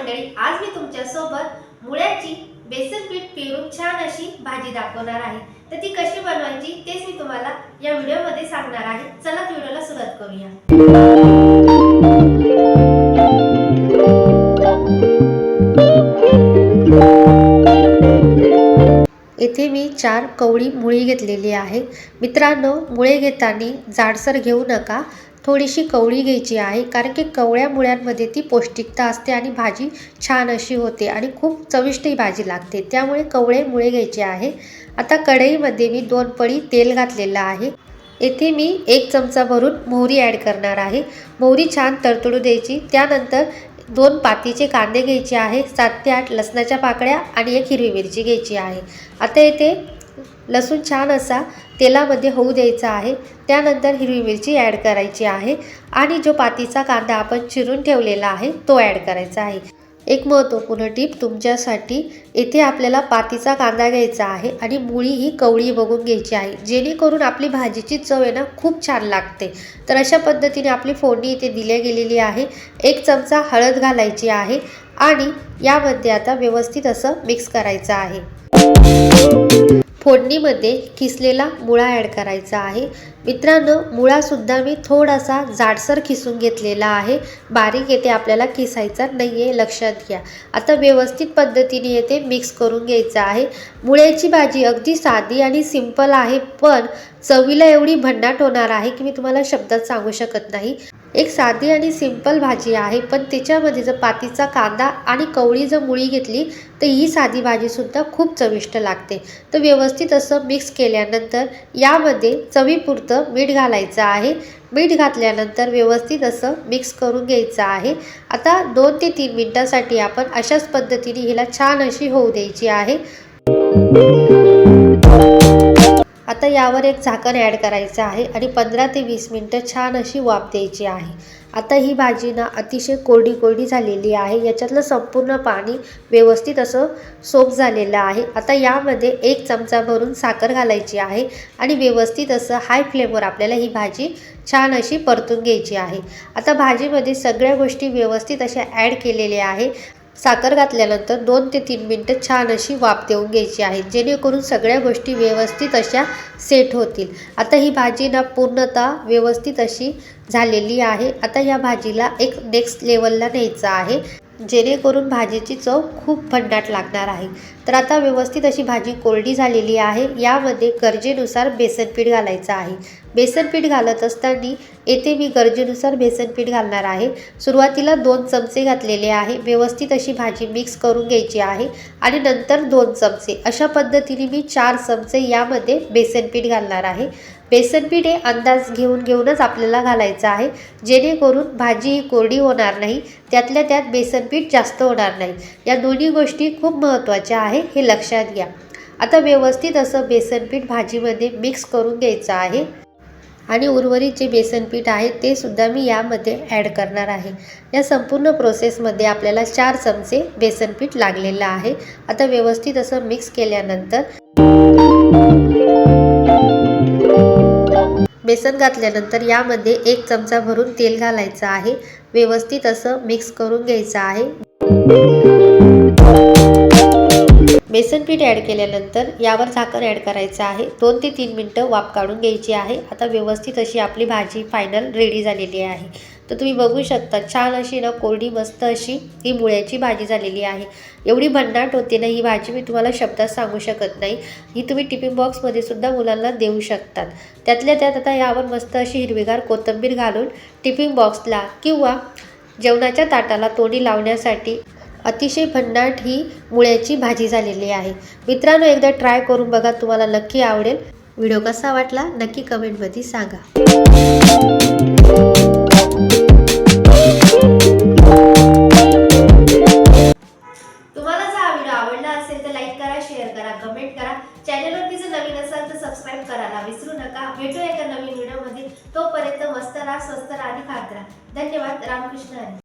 मंडळी, आज मी तुमच्यासोबत मुळ्याची बेसन पीठ पिरून छान अशी भाजी दाखवणार आहे। तर ती कशी बनवायची तेच मी तुम्हाला या व्हिडिओमध्ये सांगणार आहे। चला व्हिडिओला सुरुवात करूया। इथे मी 4 कवळी मुळी घेतलेली आहे। मित्रांनो, मुळे घेताना जाडसर घेऊ नका, थोडीशी कवळी घ्यायची आहे, कारण की कवळ्या मुळ्यांमध्ये ती पौष्टिकता असते आणि भाजी छान अशी होते आणि खूप चविष्ट ही भाजी लागते, त्यामुळे कवळे मुळे घ्यायचे आहे। आता कढईमध्ये मी 2 पळी तेल घातलेलं आहे। येथे मी 1 चमचा भरून मोहरी ॲड करणार आहे। मोहरी छान तडतडू द्यायची। त्यानंतर 2 पातीचे कांदे घ्यायचे आहे, 7 ते 8 लसणाच्या पाकळ्या आणि 1 हिरवी मिरची घ्यायची आहे। आता येथे लसूण छान असा तेलामध्ये होऊ द्यायचा आहे। त्यानंतर हिरवी मिरची ॲड करायची आहे आणि जो पातीचा कांदा आपण चिरून ठेवलेला आहे तो ॲड करायचा आहे। एक महत्त्वपूर्ण टिप तुमच्यासाठी, येथे आपल्याला पातीचा कांदा घ्यायचा आहे आणि मुळी ही कवळी बघून घ्यायची आहे, जेणेकरून आपली भाजीची चव आहे ना खूप छान लागते। तर अशा पद्धतीने आपली फोडणी इथे दिली गेलेली आहे। 1 चमचा हळद घालायची आहे आणि यामध्ये आता व्यवस्थित असं मिक्स करायचं आहे। फोडणीमध्ये किसलेला मुळा ॲड करायचा आहे। मित्रांनो, मुळासुद्धा मी थोडासा जाडसर किसून घेतलेला आहे, बारीक येथे आपल्याला किसायचा नाही आहे, लक्षात घ्या। आता व्यवस्थित पद्धतीने येथे मिक्स करून घ्यायचं आहे। मुळ्याची भाजी अगदी साधी आणि सिंपल आहे, पण चवीला एवढी भन्नाट होणार आहे की मी तुम्हाला शब्दात सांगू शकत नाही। एक साधी आणि सिंपल भाजी आहे, पण त्याच्यामध्ये जर पातीचा कांदा आणि कवळी जर मुळी घेतली तर ही साधी भाजीसुद्धा खूप चविष्ट लागते। तर व्यवस्थित असं मिक्स केल्यानंतर यामध्ये चवीपुरतं मीठ घालायचं आहे। मीठ घातल्यानंतर व्यवस्थित असं मिक्स करून घ्यायचं आहे। आता 2 ते 3 मिनिटांसाठी आपण अशाच पद्धतीने हिला छान अशी होऊ द्यायची आहे। आता यावर एक झाकण ॲड करायचं आहे आणि 15 ते 20 मिनिटं छान अशी वाफ द्यायची आहे। आता ही भाजी ना अतिशय कोरडी झालेली आहे, याच्यातलं संपूर्ण पाणी व्यवस्थित असं सोक झालेलं आहे। आता यामध्ये 1 चमचा भरून साखर घालायची आहे आणि व्यवस्थित असं हाय फ्लेमवर आपल्याला ही भाजी छान अशी परतून घ्यायची आहे। आता भाजीमध्ये सगळ्या गोष्टी व्यवस्थित अशा ॲड केलेल्या आहे। साखर घातल्यानंतर 2 ते 3 मिनिटं छान अशी वाफ देऊन घ्यायची आहे, जेणेकरून सगळ्या गोष्टी व्यवस्थित अशा सेट होतील। आता ही भाजी ना पूर्णतः व्यवस्थित अशी झालेली आहे। आता या भाजीला एक नेक्स्ट लेवलला न्यायचं आहे, जेणेकरून भाजीची चव खूप भन्नाट लागणार आहे। तर आता व्यवस्थित अशी भाजी कोरडी झालेली आहे। यामध्ये गरजेनुसार बेसन पीठ घालायचं आहे। बेसन पीठ घालत असताना येथे मी गरजेनुसार बेसन पीठ घालणार आहे। सुरुवातीला 2 चमचे घातलेले आहे। व्यवस्थित अशी भाजी मिक्स करून घ्यायची आहे आणि नंतर 2 चमचे, अशा पद्धतीने मी 4 चमचे यामध्ये बेसन पीठ घालणार आहे। बेसन पीठ हे अंदाज घेऊनच आपल्याला घालायचं आहे, जेणेकरून भाजी ही कोरडी होणार नाही, त्यातल्या त्यात बेसन पीठ जास्त होणार नाही। या दोन्ही गोष्टी खूप महत्त्वाच्या आहे, हे लक्षात घ्या। आता व्यवस्थित असं बेसन पीठ भाजीमध्ये मिक्स करून घ्यायचं आहे आणि उर्वरित जे बेसन पीठ आहे ते सुद्धा मी यामध्ये ॲड करणार आहे। या संपूर्ण प्रोसेसमध्ये आपल्याला 4 चमचे बेसन पीठ लागलेलं आहे। आता व्यवस्थित असं मिक्स केल्यानंतर बेसन घातल्यानंतर यामध्ये 1 चमचा भरून तेल घालायचं आहे। व्यवस्थित असं मिक्स करून घ्यायचं आहे। बेसन पीठ ॲड केल्यानंतर यावर झाकण ॲड करायचं आहे। 2 ते 3 मिनिटं वाफ काढून घ्यायची आहे। आता व्यवस्थित अशी आपली भाजी फायनल रेडी झालेली आहे। तर तुम्ही बघू शकता, छान अशी ना कोरडी मस्त अशी ही मुळ्याची भाजी झालेली आहे। एवढी भन्नाट होते ना ही भाजी, मी तुम्हाला शब्दात सांगू शकत नाही। ही तुम्ही टिफिन बॉक्समध्ये सुद्धा मुलांना देऊ शकतात। त्यातल्या त्यात आता यावर मस्त अशी हिरवीगार कोथिंबीर घालून टिफिन बॉक्सला किंवा जेवणाच्या ताटाला तोंडी लावण्यासाठी अतिशय भन्नाट ही मुळ्याची भाजी झालेली आहे। मित्रांनो, एकदा ट्राय करून बघा, तुम्हाला नक्की आवडेल। व्हिडिओ कसा वाटला नक्की कमेंटमध्ये सांगा। तुम्हाला जर हा व्हिडिओ आवडला असेल तर लाईक करा, शेअर करा, कमेंट करा। चॅनलवरती जर नवीन असाल तर सबस्क्राईब करायला विसरू नका। भेटूया एका नवीन व्हिडिओमध्ये, तोपर्यंत मस्त राहा, स्वस्त राहा आणि खात राहा। धन्यवाद। रामकृष्ण हरी।